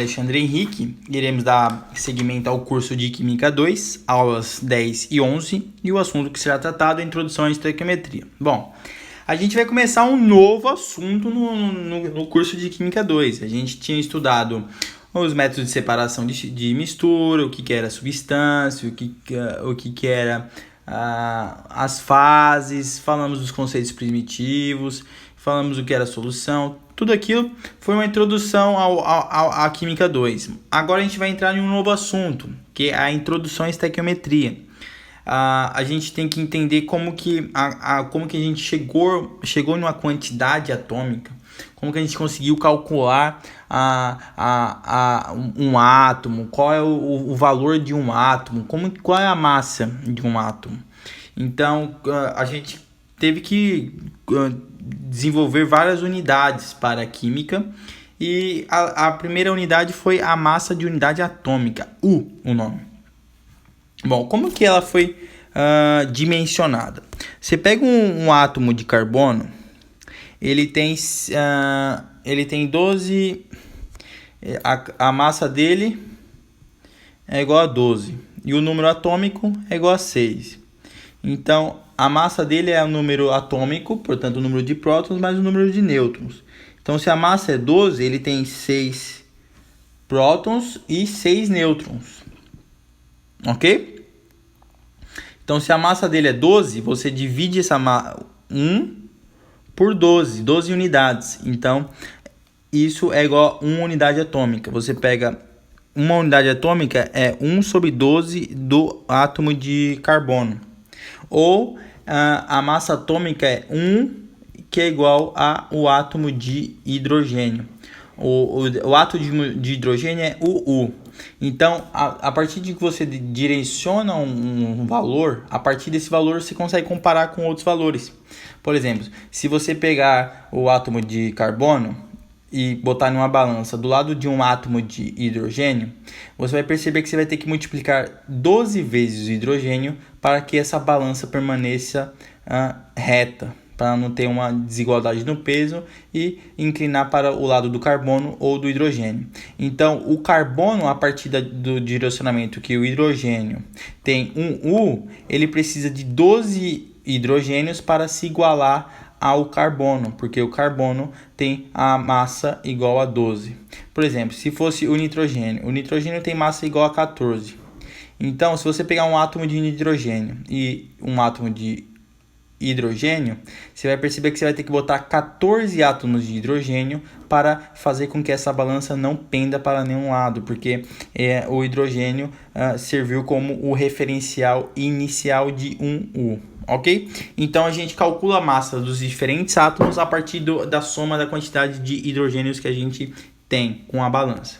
Alexandre Henrique, iremos dar seguimento ao curso de Química 2, aulas 10 e 11, e o assunto que será tratado é a introdução à estequiometria. Bom, a gente vai começar um novo assunto no curso de Química 2. A gente tinha estudado os métodos de separação de mistura, o que era substância, o que era as fases, falamos dos conceitos primitivos, falamos o que era solução. Tudo aquilo foi uma introdução à Química 2. Agora a gente vai entrar em um novo assunto, que é a introdução à estequiometria. A gente tem que entender como que a gente chegou numa quantidade atômica, como que a gente conseguiu calcular um átomo, qual é o valor de um átomo, qual é a massa de um átomo. Então, a gente teve que desenvolver várias unidades para a química, e a primeira unidade foi a massa de unidade atômica, o nome. Bom, como que ela foi dimensionada? Você pega um átomo de carbono, ele tem 12, a massa dele é igual a 12, e o número atômico é igual a 6. Então, a massa dele é o número atômico, portanto o número de prótons, mais o número de nêutrons. Então, se a massa é 12, ele tem 6 prótons e 6 nêutrons. Ok? Então, se a massa dele é 12, você divide essa 1 por 12 unidades. Então, isso é igual a 1 unidade atômica. Você pega uma unidade atômica, é 1 sobre 12 do átomo de carbono. Ou a massa atômica é 1, que é igual ao átomo de hidrogênio. O átomo de hidrogênio é o U. Então, a partir de que você direciona um valor, a partir desse valor você consegue comparar com outros valores. Por exemplo, se você pegar o átomo de carbono e botar numa balança do lado de um átomo de hidrogênio, você vai perceber que você vai ter que multiplicar 12 vezes o hidrogênio para que essa balança permaneça reta, para não ter uma desigualdade no peso e inclinar para o lado do carbono ou do hidrogênio. Então, o carbono, a partir do direcionamento que o hidrogênio tem um U, ele precisa de 12 hidrogênios para se igualar ao carbono, porque o carbono tem a massa igual a 12. Por exemplo, se fosse o nitrogênio tem massa igual a 14. Então, se você pegar um átomo de nitrogênio e um átomo de hidrogênio, você vai perceber que você vai ter que botar 14 átomos de hidrogênio para fazer com que essa balança não penda para nenhum lado, porque o hidrogênio serviu como o referencial inicial de um U. Ok? Então a gente calcula a massa dos diferentes átomos a partir da soma da quantidade de hidrogênios que a gente tem com a balança.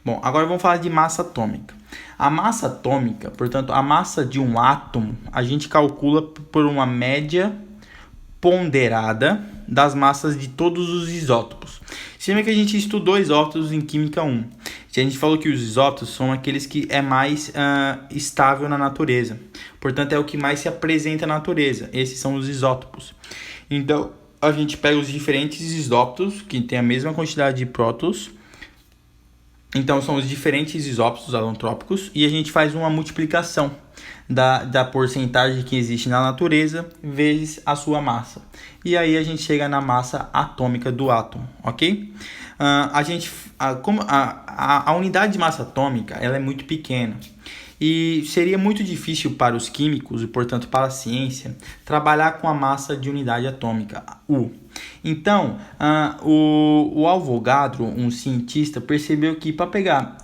Bom, agora vamos falar de massa atômica. A massa atômica, portanto, a massa de um átomo, a gente calcula por uma média ponderada das massas de todos os isótopos. Você lembra que a gente estudou isótopos em Química 1. A gente falou que os isótopos são aqueles que é mais estável na natureza. Portanto, é o que mais se apresenta na natureza. Esses são os isótopos. Então, a gente pega os diferentes isótopos, que tem a mesma quantidade de prótons. Então, são os diferentes isótopos alotrópicos. E a gente faz uma multiplicação da porcentagem que existe na natureza vezes a sua massa. E aí a gente chega na massa atômica do átomo, ok? A unidade de massa atômica ela é muito pequena. E seria muito difícil para os químicos, e portanto para a ciência, trabalhar com a massa de unidade atômica, U. Então, o Avogadro, um cientista, percebeu que para pegar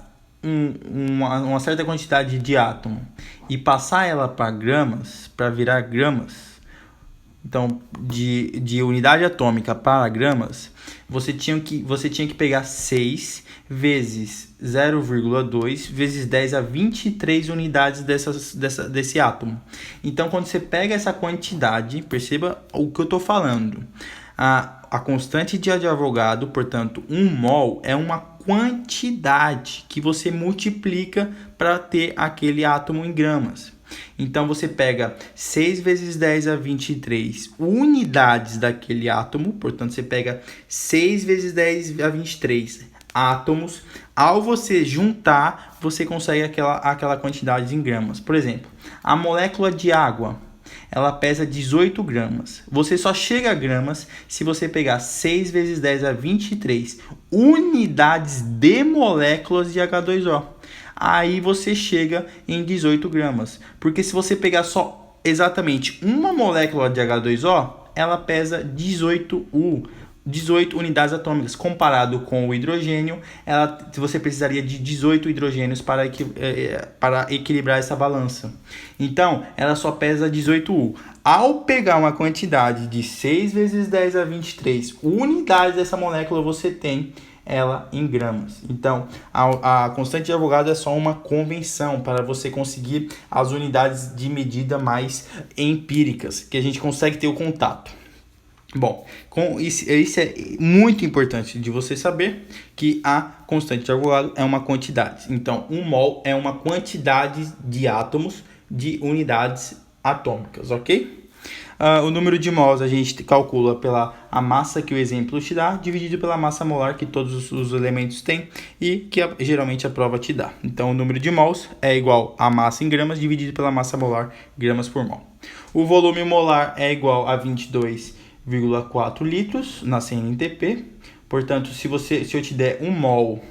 uma certa quantidade de átomo e passar ela para gramas, para virar gramas, então de unidade atômica para gramas, você tinha que pegar 6 vezes 0,2 vezes 10 a 23 unidades desse átomo. Então, quando você pega essa quantidade, perceba o que eu estou falando. A constante de Avogadro, portanto, 1 mol é uma quantidade que você multiplica para ter aquele átomo em gramas. Então, você pega 6 vezes 10 a 23 unidades daquele átomo. Portanto, você pega 6 vezes 10 a 23 átomos. Ao você juntar, você consegue aquela quantidade em gramas. Por exemplo, a molécula de água, ela pesa 18 gramas. Você só chega a gramas se você pegar 6 vezes 10 a 23 unidades de moléculas de H2O. Aí você chega em 18 gramas. Porque se você pegar só exatamente uma molécula de H2O, ela pesa 18 unidades atômicas. Comparado com o hidrogênio, você precisaria de 18 hidrogênios para equilibrar essa balança. Então, ela só pesa 18 U. Ao pegar uma quantidade de 6 vezes 10 a 23 unidades dessa molécula, você tem ela em gramas. Então, a constante de Avogadro é só uma convenção para você conseguir as unidades de medida mais empíricas, que a gente consegue ter o contato. Bom, isso é muito importante de você saber, que a constante de Avogadro é uma quantidade. Então, 1 mol é uma quantidade de átomos de unidades atômicas, ok? O número de mols a gente calcula pela a massa que o exemplo te dá, dividido pela massa molar que todos os elementos têm e que geralmente a prova te dá. Então, o número de mols é igual a massa em gramas dividido pela massa molar, gramas por mol. O volume molar é igual a 22,4 litros na CNTP. Portanto, se eu te der 1 mol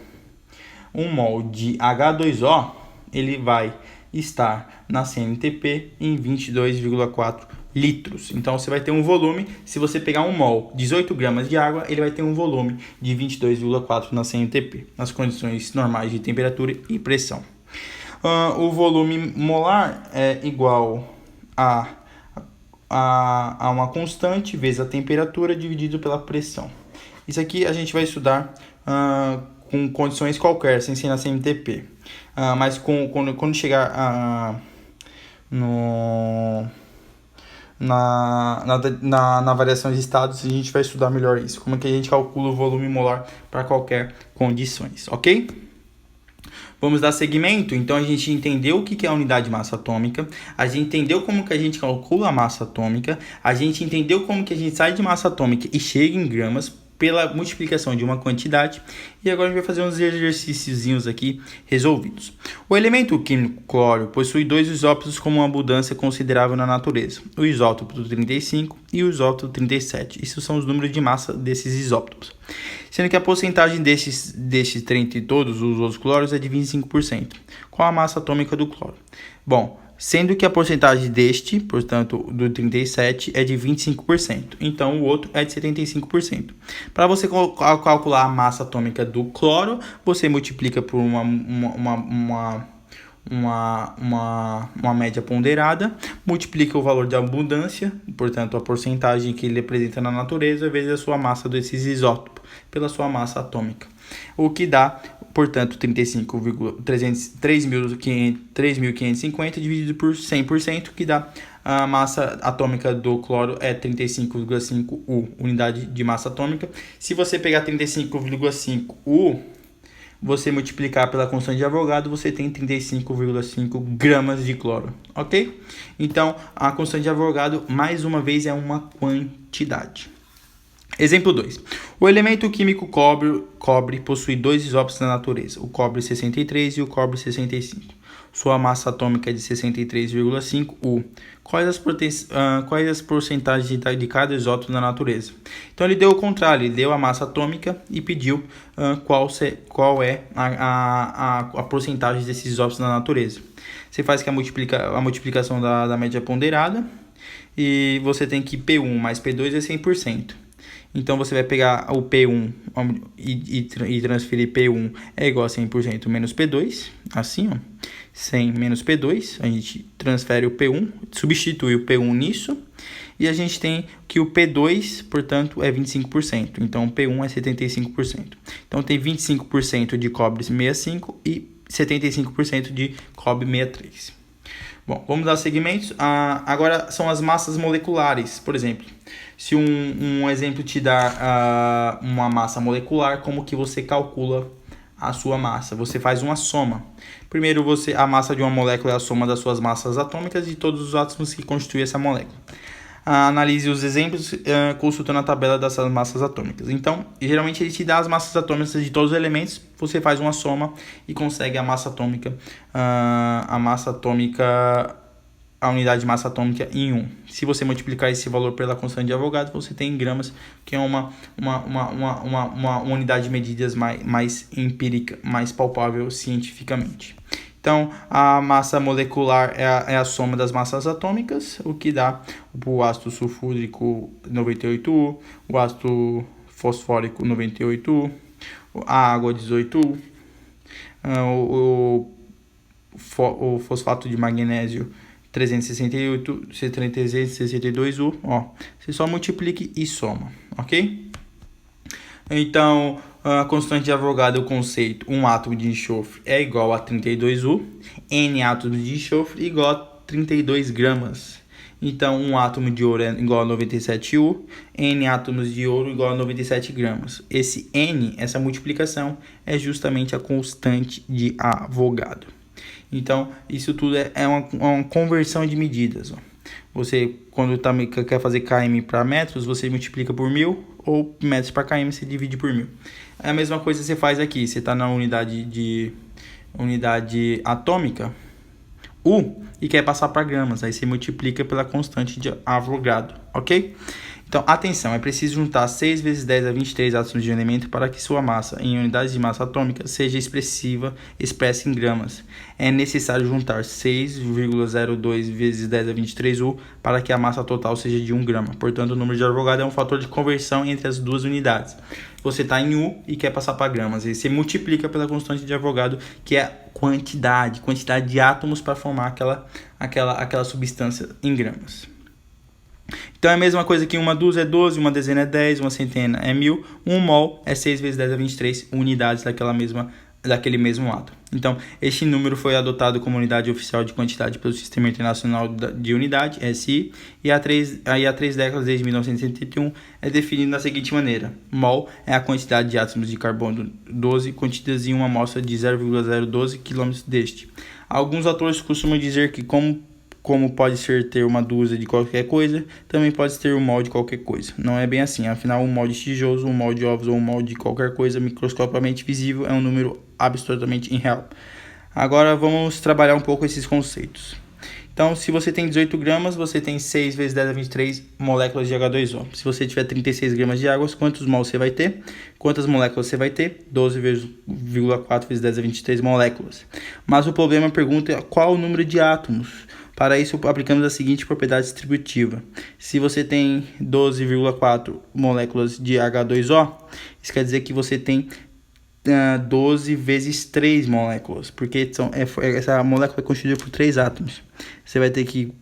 de H2O, ele vai estar na CNTP em 22,4 litros. Então, você vai ter um volume, se você pegar 1 mol, 18 gramas de água, ele vai ter um volume de 22,4 na CNTP, nas condições normais de temperatura e pressão. O volume molar é igual a uma constante vezes a temperatura dividido pela pressão. Isso aqui a gente vai estudar com condições qualquer, sem ser na CNTP. Mas quando chegar na variação de estados, a gente vai estudar melhor isso. Como é que a gente calcula o volume molar para qualquer condições, ok? Vamos dar seguimento? Então, a gente entendeu o que é a unidade de massa atômica, a gente entendeu como que a gente calcula a massa atômica, a gente entendeu como que a gente sai de massa atômica e chega em gramas pela multiplicação de uma quantidade, e agora a gente vai fazer uns exercíciozinhos aqui resolvidos. O elemento químico cloro possui 2 isótopos com uma abundância considerável na natureza, o isótopo do 35 e o isótopo do 37. Esses são os números de massa desses isótopos. Sendo que a porcentagem destes 30 e todos os outros cloros é de 25%. Qual a massa atômica do cloro? Bom, sendo que a porcentagem deste, portanto, do 37, é de 25%. Então, o outro é de 75%. Para você calcular a massa atômica do cloro, você multiplica por uma média ponderada, multiplica o valor de abundância, portanto, a porcentagem que ele apresenta na natureza, vezes a sua massa desses isótopos, pela sua massa atômica. O que dá, portanto, 3.550 dividido por 100%, que dá a massa atômica do cloro é 35,5 U, unidade de massa atômica. Se você pegar 35,5 U, você multiplicar pela constante de Avogadro, você tem 35,5 gramas de cloro, ok? Então, a constante de Avogadro, mais uma vez, é uma quantidade. Exemplo 2. O elemento químico cobre possui 2 isótopos na natureza, o cobre 63 e o cobre 65. Sua massa atômica é de 63,5 U. Quais as porcentagens de cada isótopo na natureza? Então, ele deu o contrário, ele deu a massa atômica e pediu qual é a porcentagem desses isótopos na natureza. Você faz a multiplicação da média ponderada e você tem que P1 mais P2 é 100%. Então, você vai pegar o P1 e transferir P1 é igual a 100% menos P2, assim, ó. 100 menos P2, a gente transfere o P1, substitui o P1 nisso, e a gente tem que o P2, portanto, é 25%, então o P1 é 75%. Então, tem 25% de cobre 65 e 75% de cobre 63. Bom, vamos dar segmentos. Agora são as massas moleculares, por exemplo. Se um exemplo te dá uma massa molecular, como que você calcula a sua massa? Você faz uma soma. Primeiro, a massa de uma molécula é a soma das suas massas atômicas e todos os átomos que constituem essa molécula. Analise os exemplos consultando a tabela das massas atômicas. Então, geralmente ele te dá as massas atômicas de todos os elementos, você faz uma soma e consegue a massa atômica, a unidade de massa atômica em 1. Se você multiplicar esse valor pela constante de Avogadro, você tem em gramas, que é uma unidade de medidas mais empírica, mais palpável cientificamente. Então, a massa molecular é a soma das massas atômicas, o que dá o ácido sulfúrico 98U, o ácido fosfórico 98U, a água 18U, o fosfato de magnésio 368, C362U, você só multiplique e soma, ok? Então, a constante de Avogadro, o conceito, um átomo de enxofre é igual a 32U, N átomos de enxofre igual a 32 gramas. Então, um átomo de ouro é igual a 97U, N átomos de ouro igual a 97 gramas. Esse N, essa multiplicação, é justamente a constante de Avogadro. Então, isso tudo é uma conversão de medidas. Você, quando quer fazer km para metros, você multiplica por 1000, ou metros para km você divide por 1000. É a mesma coisa que você faz aqui. Você está na unidade atômica, U, e quer passar para gramas. Aí você multiplica pela constante de Avogadro, ok? Então, atenção, é preciso juntar 6 vezes 10 a 23 átomos de um elemento para que sua massa, em unidades de massa atômica, seja expressa em gramas. É necessário juntar 6,02 vezes 10 a 23U para que a massa total seja de 1 grama. Portanto, o número de Avogadro é um fator de conversão entre as duas unidades. Você está em U e quer passar para gramas. Aí você multiplica pela constante de Avogadro, que é quantidade de átomos para formar aquela substância em gramas. Então é a mesma coisa que uma dúzia é 12, uma dezena é 10, uma centena é 1000, 1 mol é 6 vezes 10 a 23 unidades daquele mesmo átomo. Então, este número foi adotado como unidade oficial de quantidade pelo Sistema Internacional de Unidade, SI, e há 3 décadas, desde 1971, é definido da seguinte maneira: mol é a quantidade de átomos de carbono 12 contidas em uma amostra de 0,012 km deste. Alguns autores costumam dizer que como pode ser ter uma dúzia de qualquer coisa, também pode ter um mol de qualquer coisa. Não é bem assim, afinal um mol de tijolos, um mol de ovos ou um mol de qualquer coisa microscopicamente visível é um número absolutamente irreal. Agora vamos trabalhar um pouco esses conceitos. Então, se você tem 18 gramas, você tem 6 vezes 10 a 23 moléculas de H2O. Se você tiver 36 gramas de água, quantos mols você vai ter? Quantas moléculas você vai ter? 12,4 vezes 10 a 23 moléculas. Mas o problema pergunta é qual o número de átomos. Para isso, aplicamos a seguinte propriedade distributiva. Se você tem 12,4 moléculas de H2O, isso quer dizer que você tem 12 vezes 3 moléculas, porque essa molécula é constituída por 3 átomos. Você vai ter que,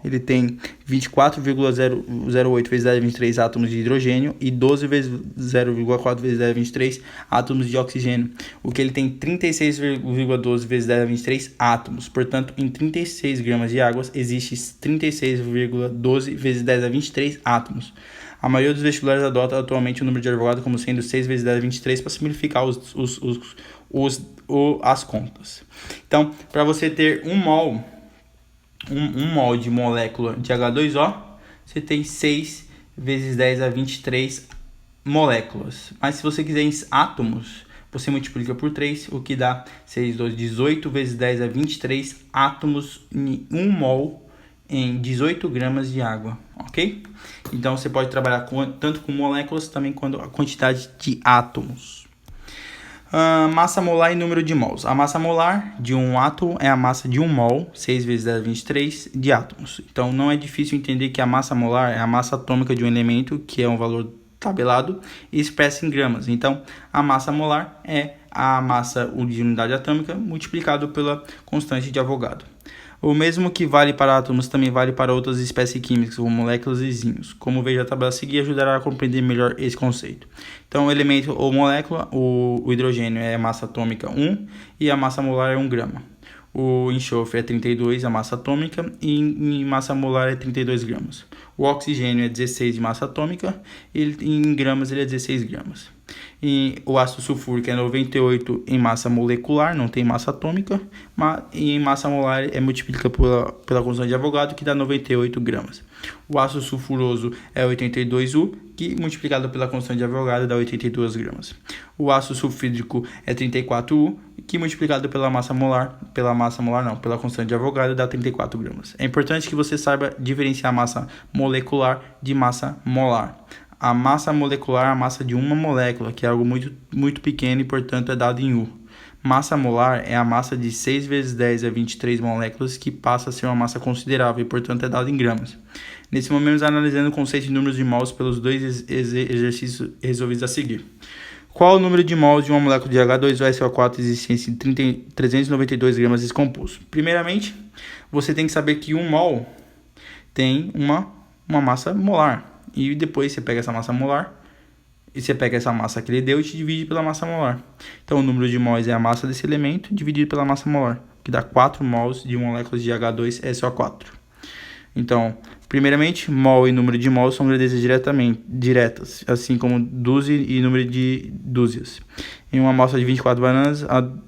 ele tem 24,008 vezes 10 a 23 átomos de hidrogênio e 12 vezes 0,4 vezes 10 a 23 átomos de oxigênio, o que ele tem 36,12 vezes 10 a 23 átomos. Portanto, em 36 gramas de água existe 36,12 vezes 10 a 23 átomos. A maioria dos vestibulares adota atualmente o número de Avogadro como sendo 6 vezes 10 a 23 para simplificar as contas. Então, para você ter um mol de molécula de H2O, você tem 6 vezes 10 a 23 moléculas. Mas se você quiser em átomos, você multiplica por 3, o que dá 18 vezes 10 a 23 átomos em 1 mol em 18 gramas de água, ok? Então você pode trabalhar tanto com moléculas, também quanto a quantidade de átomos. Massa molar e número de mols. A massa molar de um átomo é a massa de 1 mol, 6 vezes 10 a 23, de átomos. Então não é difícil entender que a massa molar é a massa atômica de um elemento, que é um valor tabelado e expressa em gramas. Então a massa molar é a massa de unidade atômica multiplicado pela constante de Avogadro. O mesmo que vale para átomos também vale para outras espécies químicas, como moléculas e íons. Como veja a tabela a seguir, ajudará a compreender melhor esse conceito. Então, o elemento ou molécula, o hidrogênio é a massa atômica 1 e a massa molar é 1 grama. O enxofre é 32 a massa atômica e em massa molar é 32 gramas. O oxigênio é 16 de massa atômica e em gramas ele é 16 gramas. E o ácido sulfúrico é 98 em massa molecular, não tem massa atômica, mas em massa molar é multiplica pela constante de Avogadro, que dá 98 gramas. O ácido sulfuroso é 82U, que multiplicado pela constante de Avogadro dá 82 gramas. O ácido sulfídrico é 34U, que multiplicado pela pela constante de Avogadro dá 34 gramas. É importante que você saiba diferenciar massa molecular de massa molar. A massa molecular é a massa de uma molécula, que é algo muito pequeno e, portanto, é dado em U. Massa molar é a massa de 6 vezes 10 a 23 moléculas, que passa a ser uma massa considerável e, portanto, é dado em gramas. Nesse momento, analisando o conceito de números de mols pelos dois exercícios resolvidos a seguir. Qual o número de mols de uma molécula de H2SO4 existente em 392 gramas descomposto? Primeiramente, você tem que saber que um mol tem uma massa molar. E depois você pega essa massa molar e você pega essa massa que ele deu e te divide pela massa molar. Então o número de mols é a massa desse elemento dividido pela massa molar, que dá 4 mols de moléculas de H2SO4. Então, primeiramente, mol e número de mols são grandezas diretas, assim como dúzia e número de dúzias. Em uma amostra de 24 bananas,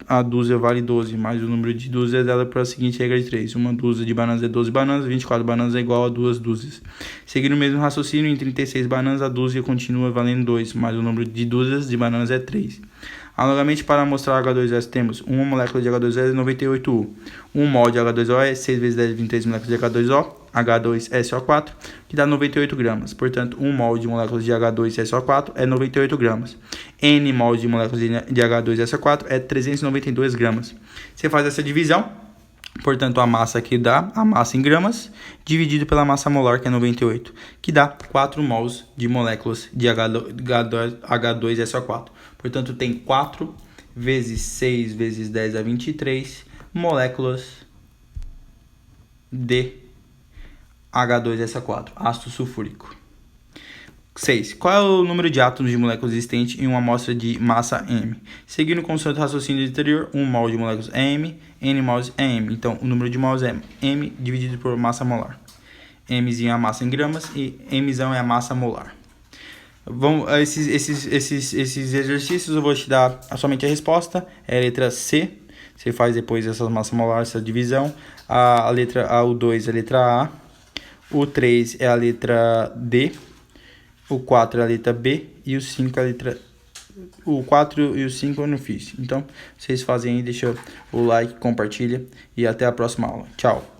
a dúzia vale 12, mas o número de dúzias é dado pela seguinte regra de 3. Uma dúzia de bananas é 12 bananas, 24 bananas é igual a 2 dúzias. Seguindo o mesmo raciocínio, em 36 bananas, a dúzia continua valendo 2, mas o número de dúzias de bananas é 3. Analogamente, para mostrar H2S, temos uma molécula de H2S é 98U. Um mol de H2O é 6 vezes 10 23 moléculas de H2O, H2SO4, que dá 98 gramas. Portanto, 1 mol de moléculas de H2SO4 é 98 gramas. N mol de moléculas de H2SO4 é 392 gramas. Você faz essa divisão, portanto, a massa aqui dá a massa em gramas, dividido pela massa molar, que é 98, que dá 4 mols de moléculas de H2SO4. Portanto, tem 4 vezes 6 vezes 10 a 23 moléculas de H2SO4, ácido sulfúrico. 6. Qual é o número de átomos de moléculas existente em uma amostra de massa M? Seguindo o conceito do raciocínio anterior, 1 mol de moléculas é M, N mols é M. Então, o número de mols é M dividido por massa molar. Mzinho é a massa em gramas e Mzão é a massa molar. Esses exercícios eu vou te dar somente a resposta, é a letra C. Você faz depois essa massa molar, essa divisão. O 2 é a letra A. O 3 é a letra D. O 4 é a letra B. E o 5 é a letra... O 4 e o 5 eu não fiz. Então, vocês fazem aí, deixa o like, compartilha. E até a próxima aula. Tchau!